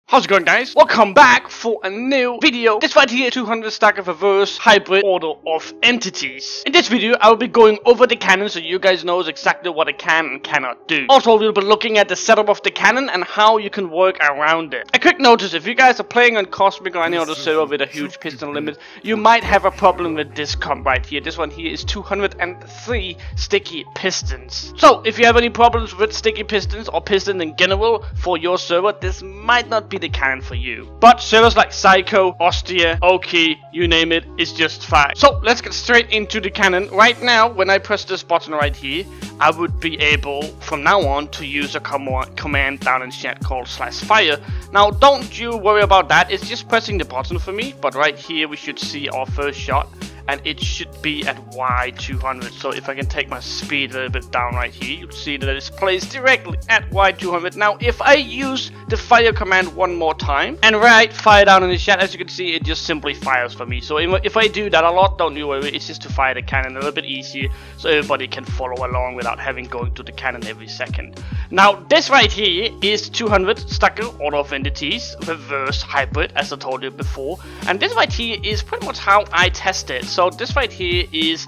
How's it going, guys? Welcome back for a new video. This right here, 200 stack of reverse hybrid order of entities. In this video, I will be going over the cannon so you guys know exactly what it can and cannot do. Also, we'll be looking at the setup of the cannon and how you can work around it. A quick notice, if you guys are playing on Cosmic or any other server with a huge piston limit, you might have a problem with this comp right here. This one here is 203 sticky pistons. So, if you have any problems with sticky pistons or piston in general for your server, this might not be the cannon for you. But servers like Psycho, Ostia, Oki, you name it, is just fine. So let's get straight into the cannon. Right now, when I press this button right here, I would be able from now on to use a command down in chat called /fire. Now don't you worry about that, it's just pressing the button for me, but right here we should see our first shot. And it should be at Y200. So if I can take my speed a little bit down right here, you'll see that it's placed directly at Y200. Now if I use the fire command one more time and write fire down in the chat, as you can see, it just simply fires for me. So if I do that a lot, don't you worry, it's just to fire the cannon a little bit easier so everybody can follow along without having going to the cannon every second. Now this right here is 200 stacker order of entities reverse hybrid, as I told you before, and this right here is pretty much how I test it. So this right here is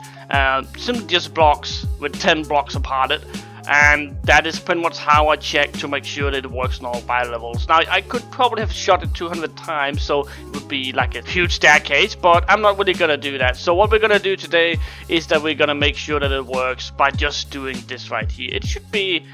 simply just blocks with 10 blocks apart it, and that is pretty much how I check to make sure that it works on all buy levels. Now I could probably have shot it 200 times, so it would be like a huge staircase, but I'm not really gonna do that. So what we're gonna do today is that we're gonna make sure that it works by just doing this right here. It should be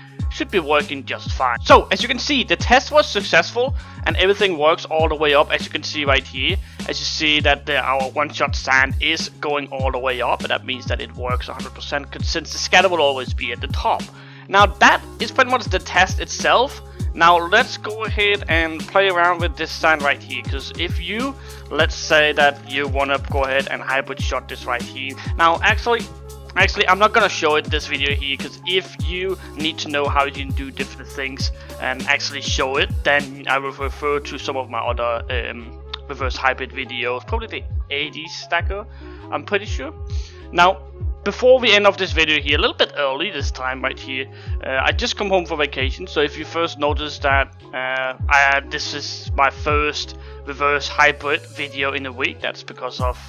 working just fine. So as you can see, the test was successful and everything works all the way up, as you can see right here. As you see that our one-shot sand is going all the way up, and that means that it works 100% since the scatter will always be at the top. Now that is pretty much the test itself. Now let's go ahead and play around with this sand right here, because if you, let's say that you want to go ahead and hybrid shot this right here. Now actually I'm not gonna show it this video here, because if you need to know how you can do different things and actually show it, then I will refer to some of my other reverse hybrid videos, probably the 80 stacker, I'm pretty sure. Now before we end off this video here, a little bit early this time right here, I just come home for vacation, so if you first noticed that this is my first reverse hybrid video in a week, that's because of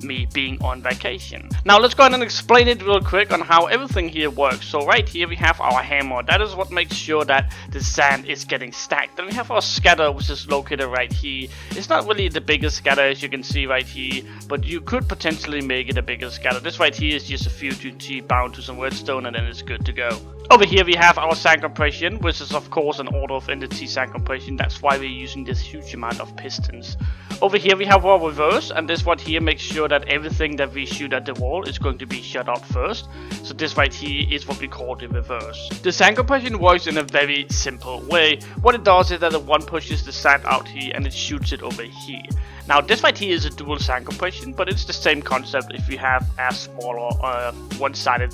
me being on vacation. Now let's go ahead and explain it real quick on how everything here works. So right here we have our hammer, that is what makes sure that the sand is getting stacked. Then we have our scatter, which is located right here. It's not really the biggest scatter, as you can see right here, but you could potentially make it a bigger scatter. This right here is just a Fusion bound to some redstone, and then it's good to go. Over here we have our sand compression, which is of course an order of entity sand compression. That's why we're using this huge amount of pistons. Over here we have our reverse, and this right here makes sure that everything that we shoot at the wall is going to be shut out first. So this right here is what we call the reverse. The sand compression works in a very simple way. What it does is that the one pushes the sand out here and it shoots it over here. Now this right here is a dual sand compression, but it's the same concept if you have a smaller one-sided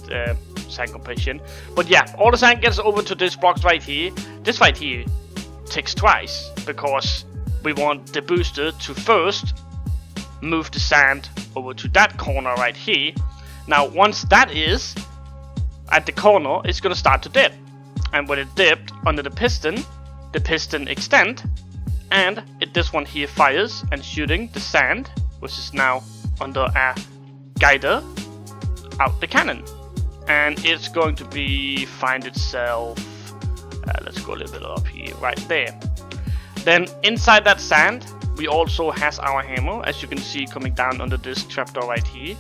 sand compression. But yeah, all the sand gets over to this box right here. This right here ticks twice, because we want the booster to first move the sand over to that corner right here. Now once that is at the corner, it's gonna start to dip, and when it dipped under the piston extend, and this one here fires and shooting the sand, which is now under a guider, out the cannon, and it's going to find itself, let's go a little bit up here, right there. Then inside that sand we also has our hammer, as you can see coming down under this trapdoor right here,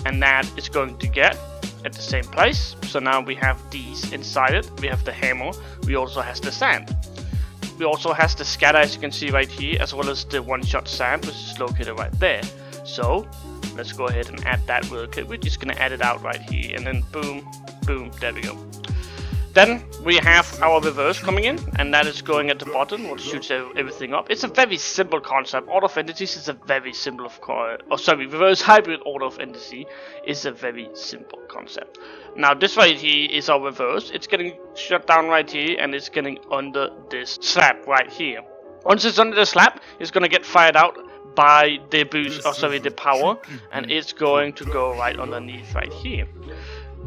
and that is going to get at the same place. So now we have these inside it, we have the hammer, we also has the sand, we also has the scatter, as you can see right here, as well as the one-shot sand, which is located right there. So let's go ahead and add that real quick. We're just gonna add it out right here, and then boom, boom, there we go. Then we have our reverse coming in, and that is going at the bottom, which shoots everything up. It's a very simple concept. Order of entities is a very simple reverse hybrid order of entity is a very simple concept. Now this right here is our reverse. It's getting shut down right here, and it's getting under this slab right here. Once it's under the slab, it's gonna get fired out by the boost, the power, and it's going to go right underneath right here.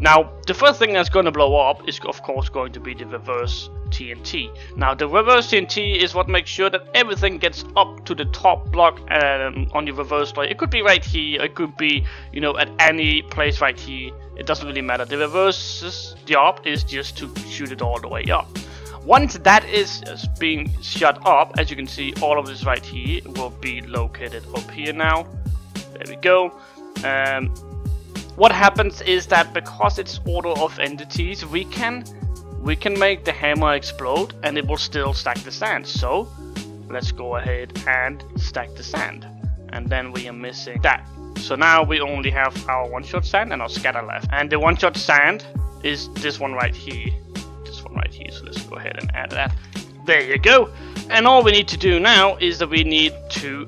Now, the first thing that's going to blow up is of course going to be the reverse TNT. Now, the reverse TNT is what makes sure that everything gets up to the top block on your reverse layer. It could be right here, it could be, you know, at any place right here. It doesn't really matter. The reverse's job is just to shoot it all the way up. Once that is being shot up, as you can see, all of this right here will be located up here now. There we go. What happens is that because it's order of entities, we can make the hammer explode and it will still stack the sand. So let's go ahead and stack the sand, and then we are missing that. So now we only have our one-shot sand and our scatter left, and the one-shot sand is this one right here. This one right here. So let's go ahead and add that. There you go. And all we need to do now is that we need to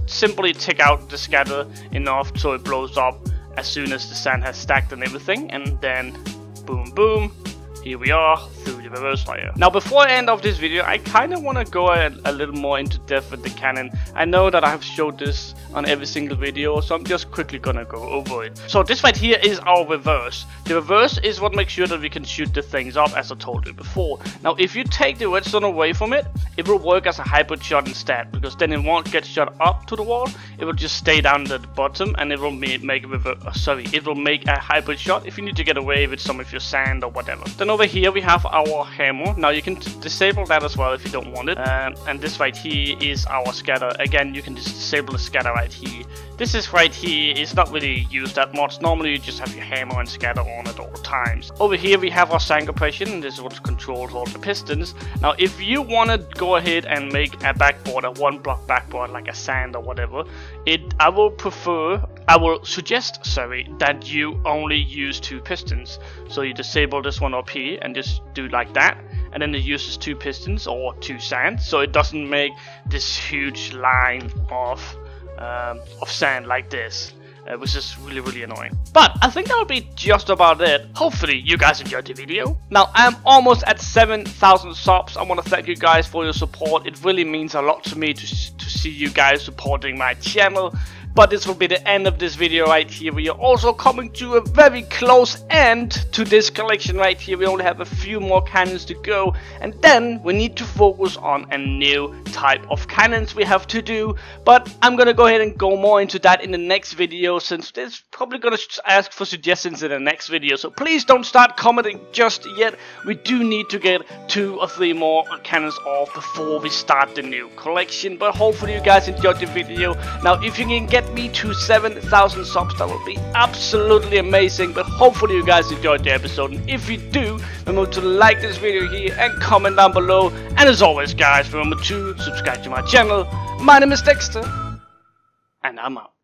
simply take out the scatter enough so it blows up as soon as the sand has stacked and everything, and then boom boom, here we are through the reverse layer. Now, before I end off this video, I kind of want to go a little more into depth with the cannon. I know that I have showed this on every single video, so I'm just quickly gonna go over it. So this right here is our reverse. The reverse is what makes sure that we can shoot the things up, as I told you before. Now, if you take the redstone away from it, it will work as a hybrid shot instead, because then it won't get shot up to the wall. It will just stay down at the bottom, and it will make a hybrid shot if you need to get away with some of your sand or whatever. Then over here we have our hammer. Now you can disable that as well if you don't want it. And this right here is our scatter. Again, you can just disable the scatter right here. This is right here is not really used that much. Normally you just have your hammer and scatter on at all times. Over here we have our sand compression, and this is what controls all the pistons. Now if you want to go ahead and make a backboard, a one block backboard like a sand or whatever, I will suggest that you only use 2 pistons. So you disable this one up here and just do like that, and then it uses 2 pistons or 2 sand, so it doesn't make this huge line of sand like this, which is really annoying. But I think that'll be just about it. Hopefully you guys enjoyed the video. Now I'm almost at 7,000 subs. I want to thank you guys for your support. It really means a lot to me to see you guys supporting my channel. But this will be the end of this video right here. We are also coming to a very close end to this collection right here. We only have a few more cannons to go, and then we need to focus on a new type of cannons we have to do. But I'm gonna go ahead and go more into that in the next video, since it's probably gonna ask for suggestions in the next video. So please don't start commenting just yet. We do need to get 2 or 3 more cannons off before we start the new collection. But hopefully you guys enjoyed the video. Now if you can get me to 7,000 subs, that would be absolutely amazing. But hopefully you guys enjoyed the episode, and if you do, remember to like this video here and comment down below. And as always guys, remember to subscribe to my channel. My name is Dexter, and I'm out.